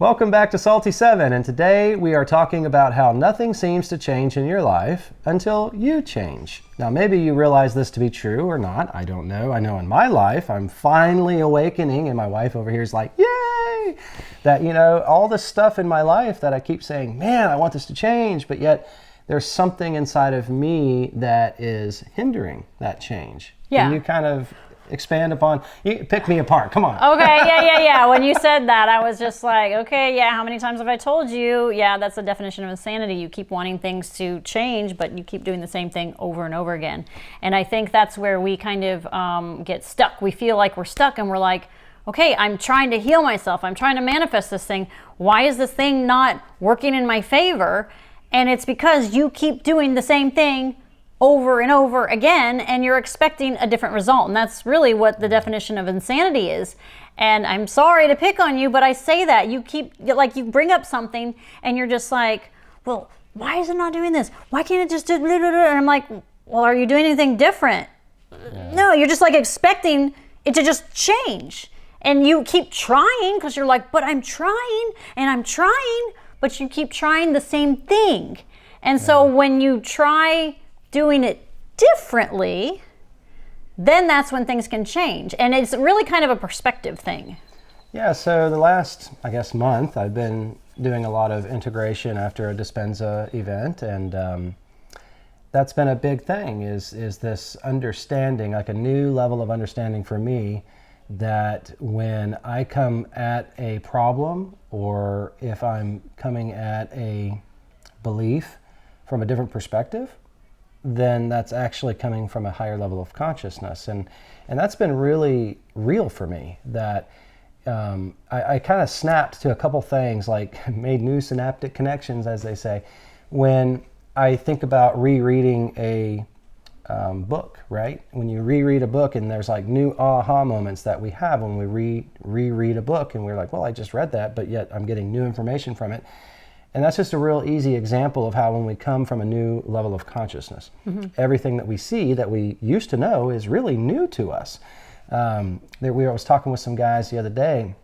Welcome back to Salty 7, and today we are talking about how nothing seems to change in your life until you change. Now, maybe you realize this to be true or not. I don't know. I know in my life, I'm finally awakening, and my wife over here is like, yay! That, all this stuff in my life that I keep saying, man, I want this to change, but yet there's something inside of me that is hindering that change. Yeah. Can you kind of expand upon, pick me apart, come on. Okay, yeah. When you said that, I was just like, okay, yeah, how many times have I told you? Yeah, that's the definition of insanity. You keep wanting things to change, but you keep doing the same thing over and over again. And I think that's where we kind of get stuck. We feel like we're stuck and we're like, okay, I'm trying to heal myself. I'm trying to manifest this thing. Why is this thing not working in my favor? And it's because you keep doing the same thing over and over again, and you're expecting a different result. And that's really what the definition of insanity is. And I'm sorry to pick on you, but I say that. You bring up something and you're just like, well, why is it not doing this? Why can't it just do blah, blah, blah? And I'm like, well, are you doing anything different? Yeah. No, you're just like expecting it to just change. And you keep trying because you're like, but I'm trying and I'm trying, but you keep trying the same thing. And so when you try doing it differently, then that's when things can change. And it's really kind of a perspective thing. Yeah, so the last, month, I've been doing a lot of integration after a Dispenza event, and that's been a big thing, is this understanding, like a new level of understanding for me, that when I come at a problem, or if I'm coming at a belief from a different perspective, then that's actually coming from a higher level of consciousness. And that's been really real for me, that I kind of snapped to a couple things, like made new synaptic connections, as they say, when I think about rereading a book, right? When you reread a book and there's like new aha moments that we have when we reread a book, and we're like, well, I just read that, but yet I'm getting new information from it. And that's just a real easy example of how when we come from a new level of consciousness, everything that we see that we used to know is really new to us. I was talking with some guys the other day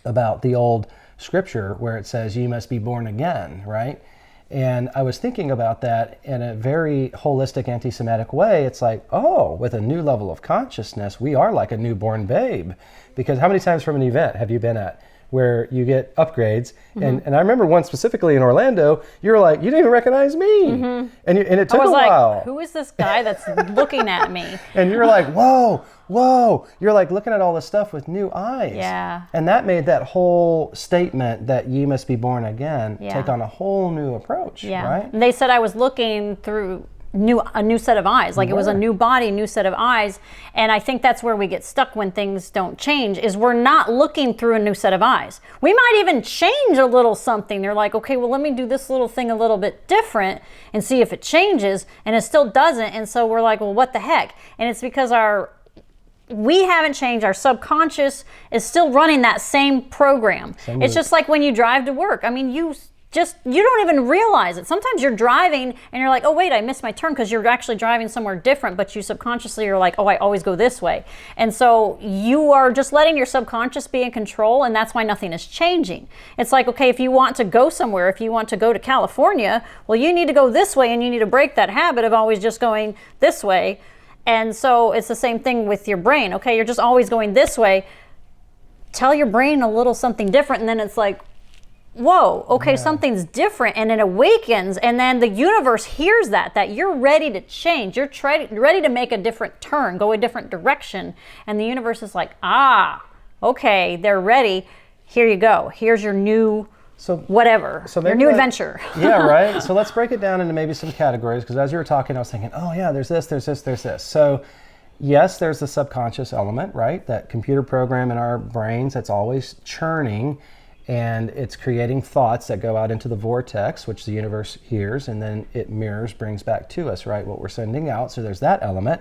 about the old scripture where it says, you must be born again, right? And I was thinking about that in a very holistic, anti-Semitic way. It's like, oh, with a new level of consciousness, we are like a newborn babe. Because how many times from an event have you been at where you get upgrades? And I remember one specifically in Orlando, you were like, you didn't even recognize me. And it took a while. Like, who is this guy that's looking at me? And you're like, whoa. You're like looking at all this stuff with new eyes. Yeah. And that made that whole statement that ye must be born again take on a whole new approach, right? And they said I was looking through a new set of eyes, like it was a new body, new set of eyes. And I think that's where we get stuck when things don't change, is we're not looking through a new set of eyes. We might even change a little something. They're like, okay, well, let me do this little thing a little bit different and see if it changes, and it still doesn't. And so we're like, well, what the heck? And it's because we haven't changed. Our subconscious is still running that same program. It's just like when you drive to work. I mean, you don't even realize it. Sometimes you're driving and you're like, oh wait, I missed my turn, because you're actually driving somewhere different, but you subconsciously are like, oh, I always go this way. And so you are just letting your subconscious be in control, and that's why nothing is changing. It's like, okay, if you want to go somewhere, if you want to go to California, well, you need to go this way, and you need to break that habit of always just going this way. And so it's the same thing with your brain. Okay, you're just always going this way. Tell your brain a little something different, and then it's like, whoa, okay, something's different, and it awakens, and then the universe hears that you're ready to change, you're ready to make a different turn, go a different direction, and the universe is like, okay, they're ready, here you go, here's your new your new adventure. Yeah, right? So let's break it down into maybe some categories, because as you were talking, I was thinking, oh yeah, there's this. So yes, there's the subconscious element, right? That computer program in our brains that's always churning, and it's creating thoughts that go out into the vortex, which the universe hears, and then it brings back to us, right, what we're sending out. So there's that element.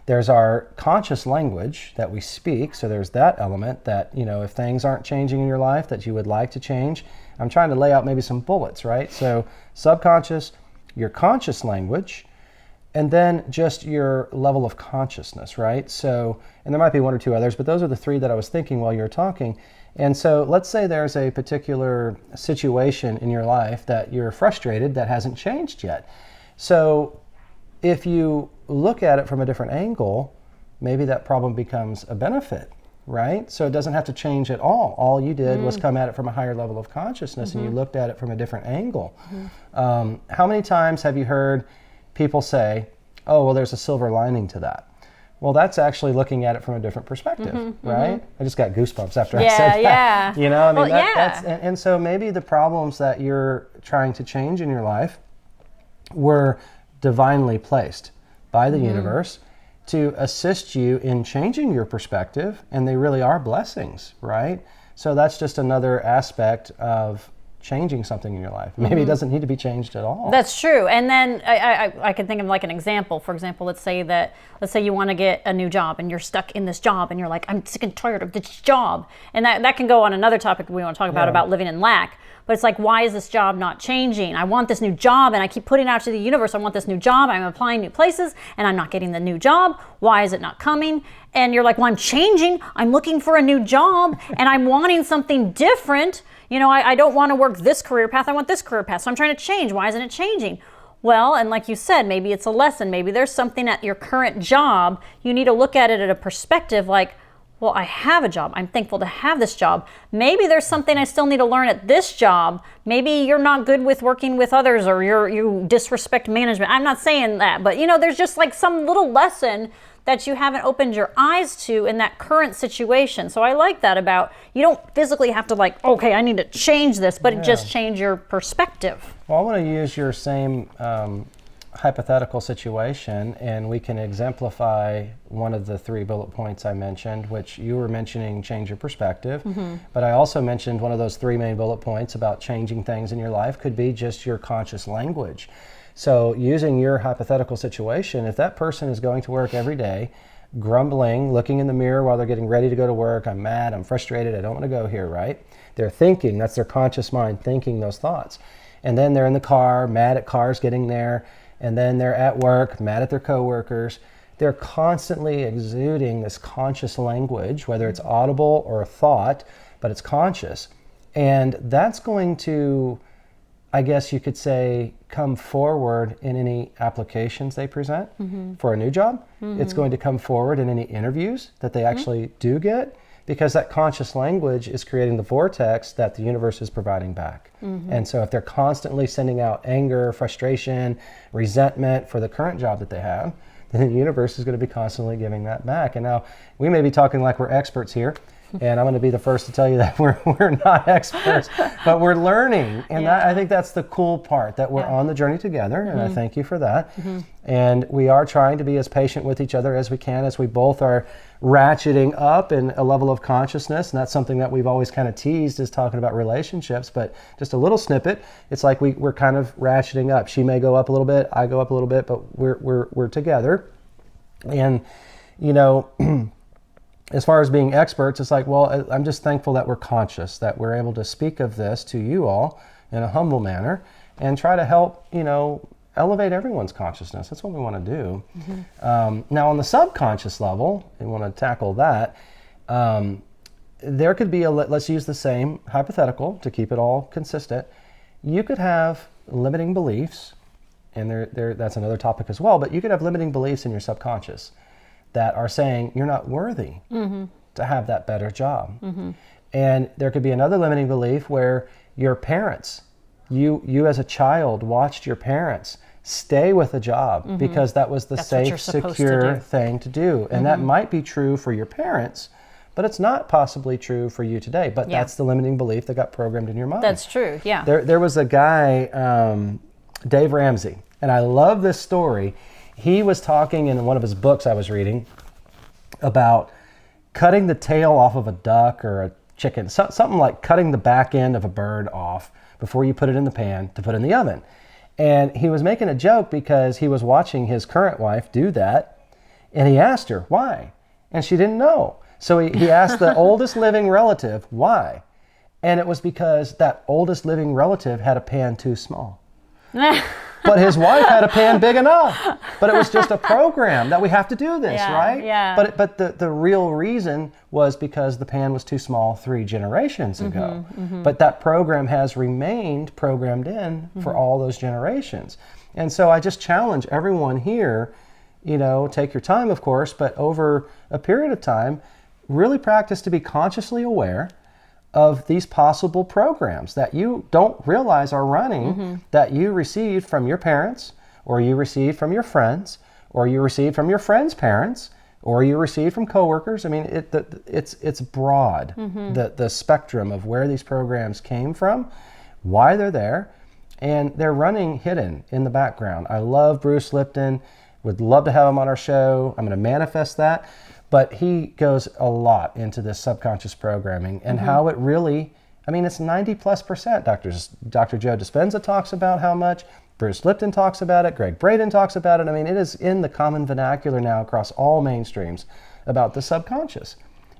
There's our conscious language that we speak. So there's that element that, if things aren't changing in your life that you would like to change, I'm trying to lay out maybe some bullets, right? So subconscious, your conscious language, and then just your level of consciousness, right? So, and there might be one or two others, but those are the three that I was thinking while you were talking. And so let's say there's a particular situation in your life that you're frustrated that hasn't changed yet. So if you look at it from a different angle, maybe that problem becomes a benefit, right? So it doesn't have to change at all. All you did was come at it from a higher level of consciousness, and you looked at it from a different angle. How many times have you heard people say, oh, well, there's a silver lining to that? Well, that's actually looking at it from a different perspective, right? I just got goosebumps after I said that. Yeah. You know, I mean, Well, that's, and so maybe the problems that you're trying to change in your life were divinely placed by the universe to assist you in changing your perspective, and they really are blessings, right? So that's just another aspect of changing something in your life. Maybe it doesn't need to be changed at all. That's true. And then I can think of like an example. For example, let's say you want to get a new job and you're stuck in this job and you're like, I'm sick and tired of this job. And that can go on another topic we want to talk about living in lack. But it's like, why is this job not changing? I want this new job, and I keep putting it out to the universe. I want this new job. I'm applying new places, and I'm not getting the new job. Why is it not coming? And you're like, well, I'm changing. I'm looking for a new job, and I'm wanting something different. You know, I don't want to work this career path. I want this career path. So I'm trying to change. Why isn't it changing? Well, and like you said, maybe it's a lesson. Maybe there's something at your current job. You need to look at it at a perspective like, well, I have a job. I'm thankful to have this job. Maybe there's something I still need to learn at this job. Maybe you're not good with working with others, or you disrespect management. I'm not saying that, but you know, there's just like some little lesson that you haven't opened your eyes to in that current situation. So I like that about, you don't physically have to like, okay, I need to change this, but just change your perspective. Well, I want to use your same hypothetical situation, and we can exemplify one of the 3 bullet points I mentioned, which you were mentioning change your perspective. But I also mentioned one of those 3 main bullet points about changing things in your life could be just your conscious language. So using your hypothetical situation, if that person is going to work every day, grumbling, looking in the mirror while they're getting ready to go to work, I'm mad, I'm frustrated, I don't want to go here, right? They're thinking, that's their conscious mind thinking those thoughts. And then they're in the car, mad at cars getting there, and then they're at work, mad at their coworkers. They're constantly exuding this conscious language, whether it's audible or a thought, but it's conscious. And that's going to, I guess you could say, come forward in any applications they present for a new job. It's going to come forward in any interviews that they actually do get, because that conscious language is creating the vortex that the universe is providing back. And so if they're constantly sending out anger, frustration, resentment for the current job that they have, then the universe is going to be constantly giving that back. And now we may be talking like we're experts here, and I'm going to be the first to tell you that we're not experts, but we're learning. And I think that's the cool part, that we're on the journey together, and I thank you for that. And we are trying to be as patient with each other as we can, as we both are ratcheting up in a level of consciousness. And that's something that we've always kind of teased, is talking about relationships. But just a little snippet, it's like we're kind of ratcheting up. She may go up a little bit, I go up a little bit, but we're together. And, you know, as far as being experts, it's like, well, I'm just thankful that we're conscious, that we're able to speak of this to you all in a humble manner and try to help, you know, elevate everyone's consciousness. That's what we want to do. Now, on the subconscious level, and want to tackle that, there could be let's use the same hypothetical to keep it all consistent. You could have limiting beliefs, and that's another topic as well, but you could have limiting beliefs in your subconscious that are saying you're not worthy to have that better job. And there could be another limiting belief where your parents, you as a child watched your parents stay with a job because that was the safe, secure thing to do. And that might be true for your parents, but it's not possibly true for you today. But that's the limiting belief that got programmed in your mind. That's true, yeah. There was a guy, Dave Ramsey, and I love this story. He was talking in one of his books I was reading about cutting the tail off of a duck or a chicken, something like cutting the back end of a bird off before you put it in the pan to put in the oven. And he was making a joke because he was watching his current wife do that, and he asked her why, and she didn't know. So he asked the oldest living relative why, and it was because that oldest living relative had a pan too small. But his wife had a pan big enough. But it was just a program that we have to do this, Yeah, right? yeah. But the real reason was because the pan was too small 3 generations ago. But that program has remained programmed in for all those generations. And so I just challenge everyone here, take your time, of course, but over a period of time, really practice to be consciously aware of these possible programs that you don't realize are running, that you received from your parents, or you received from your friends, or you received from your friends' parents, or you received from coworkers. I mean, it's broad, the spectrum of where these programs came from, why they're there, and they're running hidden in the background. I love Bruce Lipton, would love to have him on our show. I'm going to manifest that. But he goes a lot into this subconscious programming and how it really, it's 90+%. Dr. Joe Dispenza talks about how much, Bruce Lipton talks about it, Greg Braden talks about it. It is in the common vernacular now across all mainstreams about the subconscious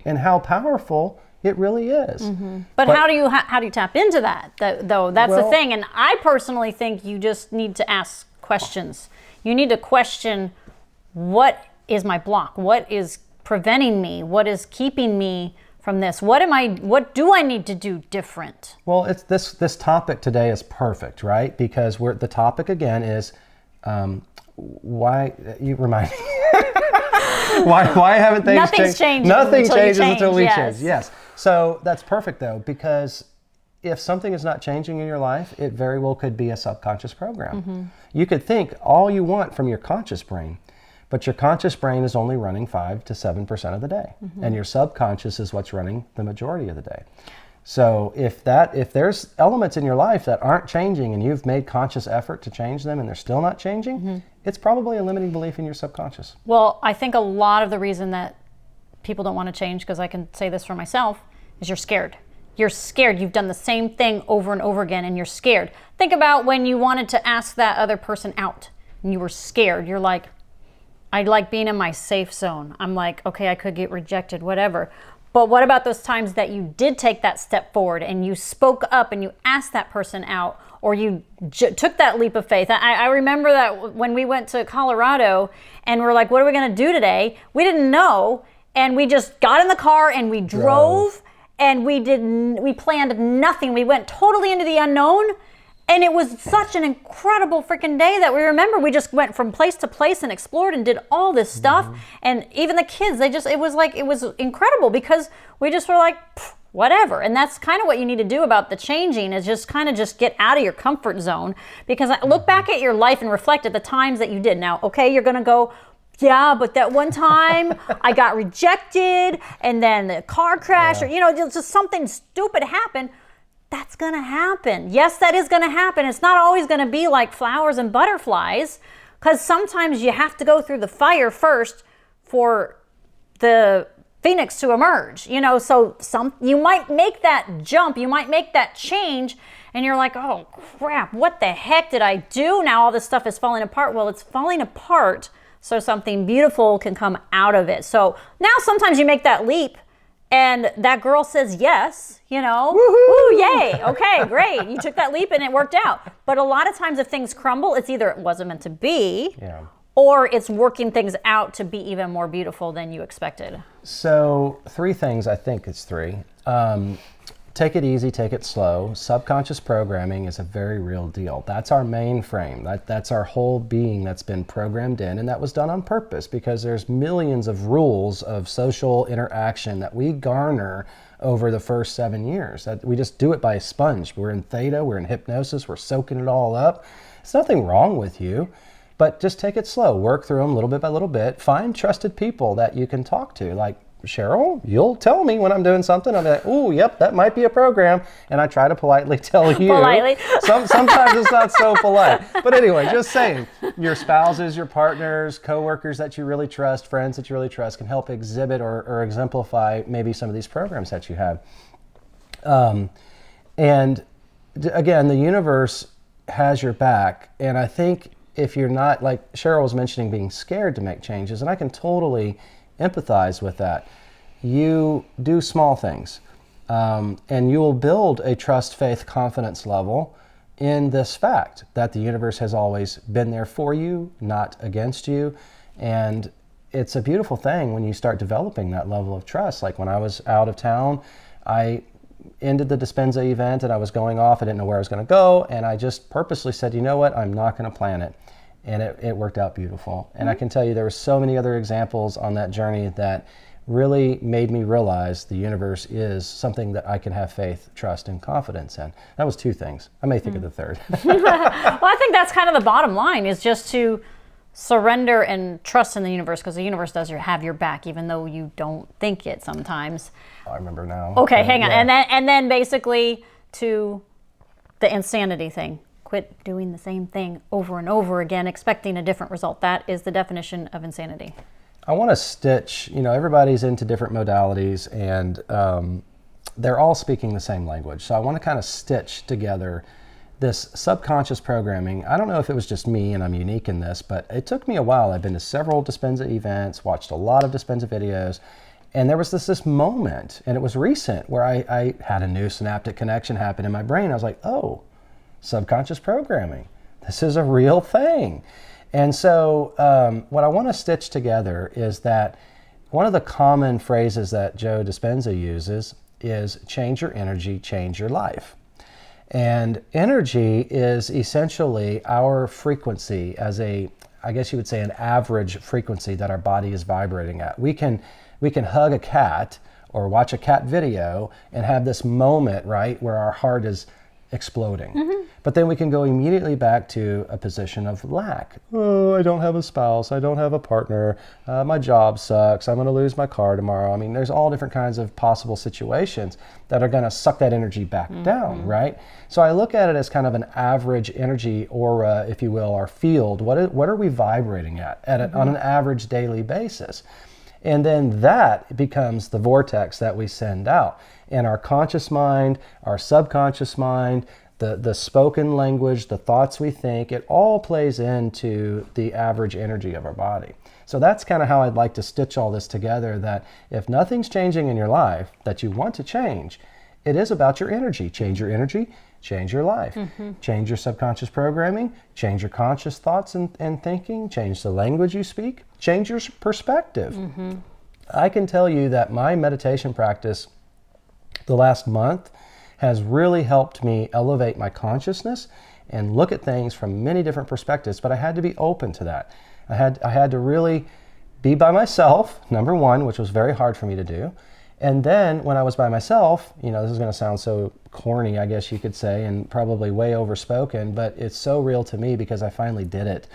and how powerful it really is. But how do you tap into that, though? That's the thing. And I personally think you just need to ask questions. You need to question, what is my block? What is preventing me? What is keeping me from this? What do I need to do different? Well, it's this topic today is perfect, right? Because the topic again is why you remind me. why haven't things Nothing's changed? changing Nothing until you changes change, until we yes. change. Yes. So that's perfect though, because if something is not changing in your life, it very well could be a subconscious program. You could think all you want from your conscious brain, but your conscious brain is only running 5 to 7% of the day, and your subconscious is what's running the majority of the day. So if there's elements in your life that aren't changing and you've made conscious effort to change them and they're still not changing, it's probably a limiting belief in your subconscious. Well, I think a lot of the reason that people don't want to change, because I can say this for myself, is you're scared. You're scared. You've done the same thing over and over again and you're scared. Think about when you wanted to ask that other person out and you were scared. You're like, I like being in my safe zone. I'm like, okay, I could get rejected, whatever. But what about those times that you did take that step forward and you spoke up and you asked that person out, or you took that leap of faith? I remember that when we went to Colorado and we're like, what are we going to do today? We didn't know. And we just got in the car and we drove. And we planned nothing. We went totally into the unknown. And it was such an incredible freaking day that we remember. We just went from place to place and explored and did all this stuff. And even the kids, it was incredible because we just were like, whatever. And that's kind of what you need to do about the changing, is just kind of just get out of your comfort zone. Because look back at your life and reflect at the times that you did. Now, okay, you're going to go, yeah, but that one time I got rejected and then the car crash, or, just something stupid happened. That's going to happen. Yes, that is going to happen. It's not always going to be like flowers and butterflies, because sometimes you have to go through the fire first for the phoenix to emerge. So you might make that jump, you might make that change, and you're like, oh crap, what the heck did I do? Now all this stuff is falling apart. Well, it's falling apart so something beautiful can come out of it. So now sometimes you make that leap and that girl says yes, Woo, yay, okay, great. You took that leap and it worked out. But a lot of times if things crumble, it's either it wasn't meant to be, or it's working things out to be even more beautiful than you expected. So 3 things, I think it's 3. Take it easy, take it slow. Subconscious programming is a very real deal. That's our mainframe. That's our whole being that's been programmed in, and that was done on purpose because there's millions of rules of social interaction that we garner over the first 7 years. That we just do it by a sponge. We're in theta, we're in hypnosis, we're soaking it all up. There's nothing wrong with you, but just take it slow. Work through them little bit by little bit. Find trusted people that you can talk to, like Cheryl, you'll tell me when I'm doing something. I'll be like, oh, yep, that might be a program. And I try to politely tell you. Politely. Sometimes it's not so polite. But anyway, just saying, your spouses, your partners, coworkers that you really trust, friends that you really trust can help exhibit or exemplify maybe some of these programs that you have. And again, the universe has your back. And I think if you're not, like Cheryl was mentioning, being scared to make changes, and I can totally empathize with that. You do small things, and you will build a trust, faith, confidence level in this fact that the universe has always been there for you, not against you. And it's a beautiful thing when you start developing that level of trust. Like when I was out of town, I ended the Dispenza event and I was going off. I didn't know where I was going to go. And I just purposely said, you know what, I'm not going to plan it. And it worked out beautiful. And I can tell you there were so many other examples on that journey that really made me realize the universe is something that I can have faith, trust, and confidence in. That was 2 things. I may think of the third. Well, I think that's kind of the bottom line, is just to surrender and trust in the universe, because the universe does have your back, even though you don't think it sometimes. I remember now. Okay, hang on. Yeah. And then basically to the insanity thing. Quit doing the same thing over and over again, expecting a different result. That is the definition of insanity. I want to stitch, everybody's into different modalities, and they're all speaking the same language. So I want to kind of stitch together this subconscious programming. I don't know if it was just me and I'm unique in this, but it took me a while. I've been to several Dispenza events, watched a lot of Dispenza videos, and there was this moment, and it was recent, where I had a new synaptic connection happen in my brain. I was like, oh, subconscious programming. This is a real thing. And so what I want to stitch together is that one of the common phrases that Joe Dispenza uses is change your energy, change your life. And energy is essentially our frequency as I guess you would say, an average frequency that our body is vibrating at. We can hug a cat or watch a cat video and have this moment, right, where our heart is exploding. Mm-hmm. But then we can go immediately back to a position of lack. Oh, I don't have a spouse. I don't have a partner. My job sucks. I'm going to lose my car tomorrow. I mean, there's all different kinds of possible situations that are going to suck that energy back down, right? So I look at it as kind of an average energy aura, if you will, our field. What are we vibrating at on an average daily basis? And then that becomes the vortex that we send out. And our conscious mind, our subconscious mind, the spoken language, the thoughts we think, it all plays into the average energy of our body. So that's kind of how I'd like to stitch all this together, that if nothing's changing in your life that you want to change, it is about your energy. Change your energy, change your life. Mm-hmm. Change your subconscious programming, change your conscious thoughts and thinking, change the language you speak, change your perspective. Mm-hmm. I can tell you that my meditation practice the last month has really helped me elevate my consciousness and look at things from many different perspectives, but I had to be open to that. I had to really be by myself, number one, which was very hard for me to do. And then when I was by myself, this is going to sound so corny, I guess you could say, and probably way overspoken, but it's so real to me because I finally did it.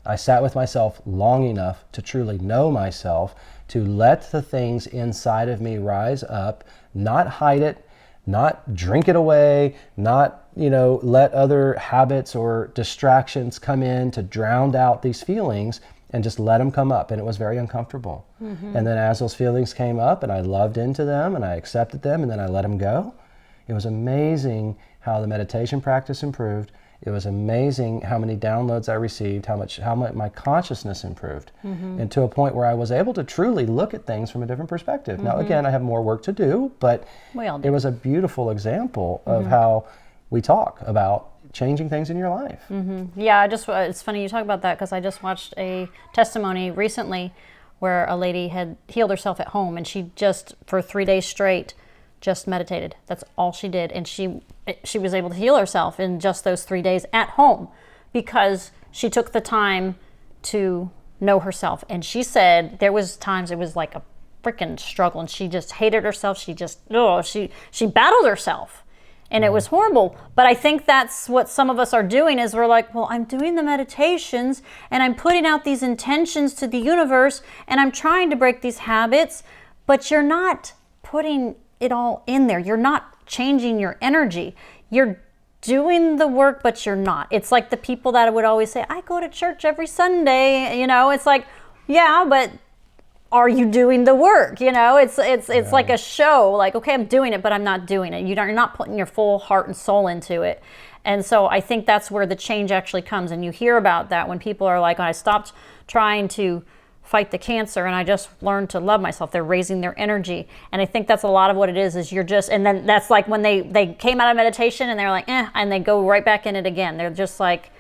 I sat with myself long enough to truly know myself, to let the things inside of me rise up, not hide it, not drink it away, not, let other habits or distractions come in to drown out these feelings, and just let them come up. And it was very uncomfortable. Mm-hmm. And then as those feelings came up and I loved into them and I accepted them and then I let them go, it was amazing how the meditation practice improved. It was amazing how many downloads I received, how much my consciousness improved, and to a point where I was able to truly look at things from a different perspective. Now, again, I have more work to do, but it was a beautiful example of how we talk about changing things in your life. Mm-hmm. Yeah, it's funny you talk about that, because I just watched a testimony recently where a lady had healed herself at home, and she just, for 3 days straight, just meditated. That's all she did. And she was able to heal herself in just those 3 days at home because she took the time to know herself. And she said there was times it was like a freaking struggle and she just hated herself. She battled herself and it was horrible. But I think that's what some of us are doing, is we're like, well, I'm doing the meditations and I'm putting out these intentions to the universe and I'm trying to break these habits, but you're not putting it all in there. You're not changing your energy. You're doing the work, but you're not. It's like the people that would always say, I go to church every Sunday. It's like, yeah, but are you doing the work? It's like a show. Like, okay, I'm doing it, but I'm not doing it. You're not putting your full heart and soul into it. And so I think that's where the change actually comes. And you hear about that when people are like, I stopped trying to fight the cancer, and I just learned to love myself. They're raising their energy. And I think that's a lot of what it is you're just, and then that's like when they came out of meditation and they're like, and they go right back in it again. They're just like,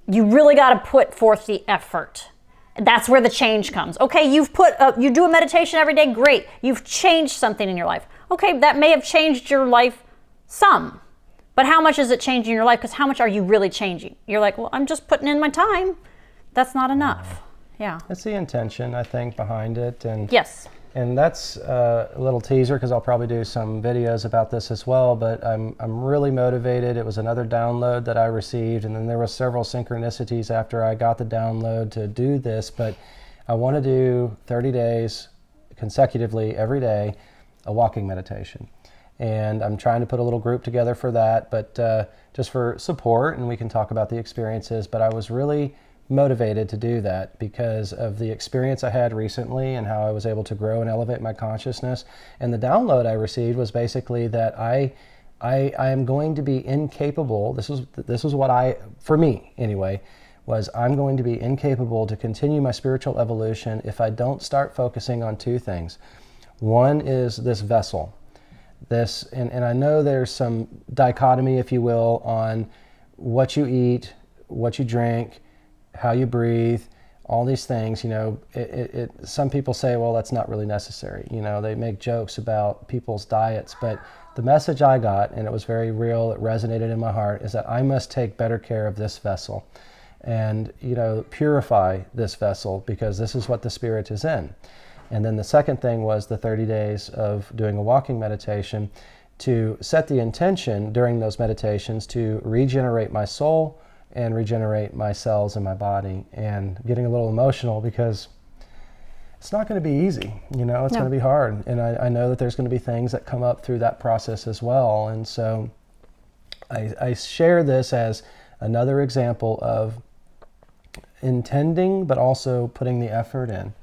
you really got to put forth the effort. That's where the change comes. Okay, you do a meditation every day, great. You've changed something in your life. Okay, that may have changed your life some, but how much is it changing your life? Because how much are you really changing? You're like, well, I'm just putting in my time. That's not enough. Yeah. It's the intention, I think, behind it. And yes. And that's a little teaser, because I'll probably do some videos about this as well, but I'm really motivated. It was another download that I received, and then there were several synchronicities after I got the download to do this, but I want to do 30 days consecutively every day, a walking meditation. And I'm trying to put a little group together for that, but just for support, and we can talk about the experiences, but I was really motivated to do that because of the experience I had recently and how I was able to grow and elevate my consciousness. And the download I received was basically that I am going to be incapable. This was what for me anyway, was I'm going to be incapable to continue my spiritual evolution if I don't start focusing on two things. One is this vessel. And I know there's some dichotomy, if you will, on what you eat, what you drink, how you breathe, all these things. Some people say, well, that's not really necessary. They make jokes about people's diets, but the message I got, and it was very real, it resonated in my heart, is that I must take better care of this vessel and, purify this vessel, because this is what the spirit is in. And then the second thing was the 30 days of doing a walking meditation to set the intention during those meditations to regenerate my soul and regenerate my cells in my body. And getting a little emotional because it's not going to be easy, it's going to be hard. And I know that there's going to be things that come up through that process as well. And so I share this as another example of intending, but also putting the effort in.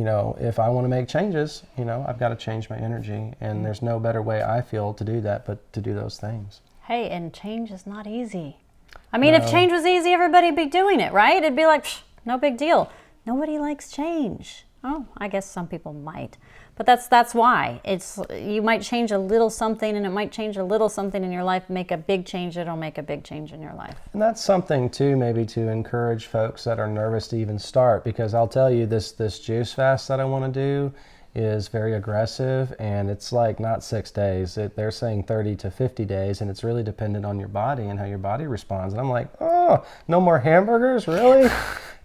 If I want to make changes, I've got to change my energy. And there's no better way, I feel, to do that but to do those things. Hey, and change is not easy. I mean, if change was easy, everybody'd be doing it, right? It'd be like, no big deal. Nobody likes change. Oh, I guess some people might. But that's why. You might change a little something, and it might change a little something in your life, make a big change. It'll make a big change in your life. And that's something, too, maybe to encourage folks that are nervous to even start. Because I'll tell you, this juice fast that I want to do is very aggressive, and it's like not 6 days. They're saying 30 to 50 days, and it's really dependent on your body and how your body responds. And I'm like, oh, no more hamburgers, really?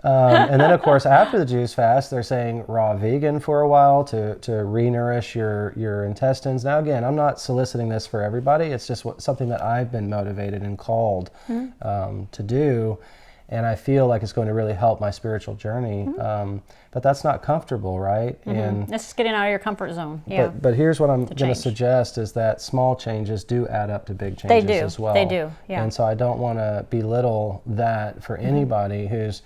And then, of course, after the juice fast, they're saying raw vegan for a while to re-nourish your intestines. Now, again, I'm not soliciting this for everybody. It's just something that I've been motivated and called to do. And I feel like it's going to really help my spiritual journey. But that's not comfortable, right? And it's just getting out of your comfort zone. Yeah. But here's what I'm going to suggest is that small changes do add up to big changes as well. They do, yeah. And so I don't want to belittle that for anybody who's,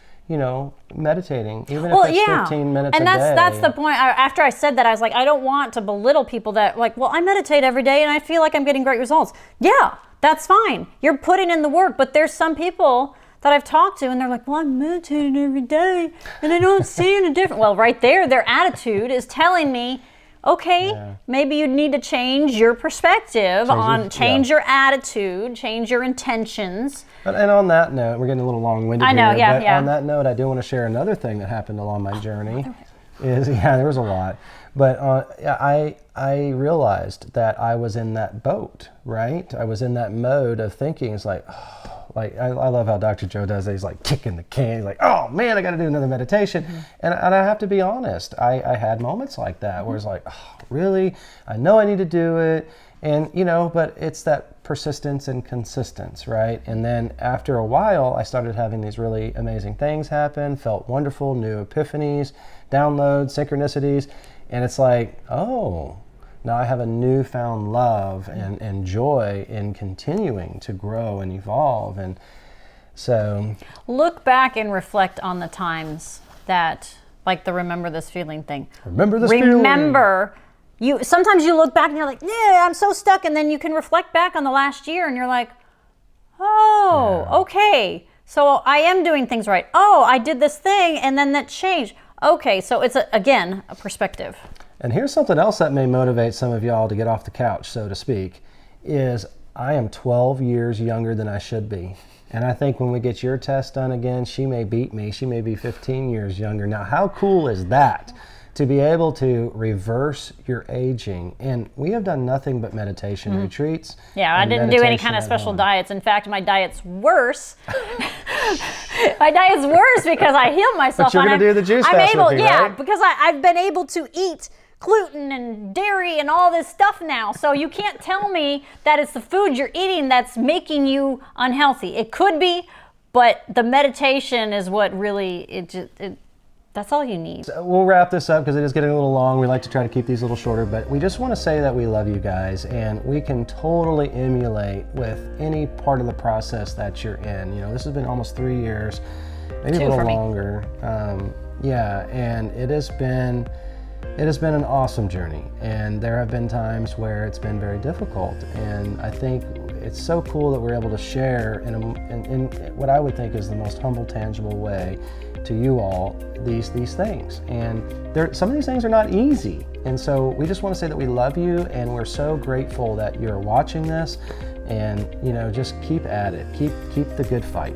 meditating, even if it's 15 minutes a day. And that's the point. After I said that, I was like, I don't want to belittle people that like, well, I meditate every day and I feel like I'm getting great results. Yeah, that's fine. You're putting in the work, but there's some people that I've talked to and they're like, well, I'm meditating every day and I don't see any different. Well, right there, their attitude is telling me, okay, maybe you need to change your perspective, change your attitude, change your intentions. And on that note, we're getting a little long-winded I know, here, but on that note, I do want to share another thing that happened along my journey. There was a lot. But I realized that I was in that boat, right? I was in that mode of thinking, it's like, I love how Dr. Joe does it. He's like kicking the can. He's like, oh man, I got to do another meditation. And I have to be honest, I had moments like that where it's like, oh, really? I know I need to do it. And, but it's that persistence and consistency, right? And then after a while, I started having these really amazing things happen, felt wonderful, new epiphanies, downloads, synchronicities. And it's like, oh, now I have a newfound love and joy in continuing to grow and evolve. And so look back and reflect on the times that, like the remember this feeling thing. Remember this feeling. Sometimes you look back and you're like, yeah, I'm so stuck. And then you can reflect back on the last year and you're like, oh, okay. So I am doing things right. Oh, I did this thing and then that changed. Okay, so it's, again, a perspective. And here's something else that may motivate some of y'all to get off the couch, so to speak, is I am 12 years younger than I should be. And I think when we get your test done again, she may beat me. She may be 15 years younger. Now, how cool is that? To be able to reverse your aging. And we have done nothing but meditation retreats. Yeah, I didn't do any kind of special diets. In fact, my diet's worse. My diet's worse because I healed myself. But you're going to do the juice fast with me, yeah, right? because I've been able to eat gluten and dairy and all this stuff now. So you can't tell me that it's the food you're eating that's making you unhealthy. It could be, but the meditation is what really, that's all you need. So we'll wrap this up because it is getting a little long. We like to try to keep these a little shorter, but we just want to say that we love you guys, and we can totally emulate with any part of the process that you're in. You know, this has been almost 3 years, maybe a little longer. Yeah, and it has been an awesome journey, and there have been times where it's been very difficult, and I think it's so cool that we're able to share in what I would think is the most humble, tangible way to you all these things. And some of these things are not easy, and so we just want to say that we love you, and we're so grateful that you're watching this, and just keep at it, keep the good fight.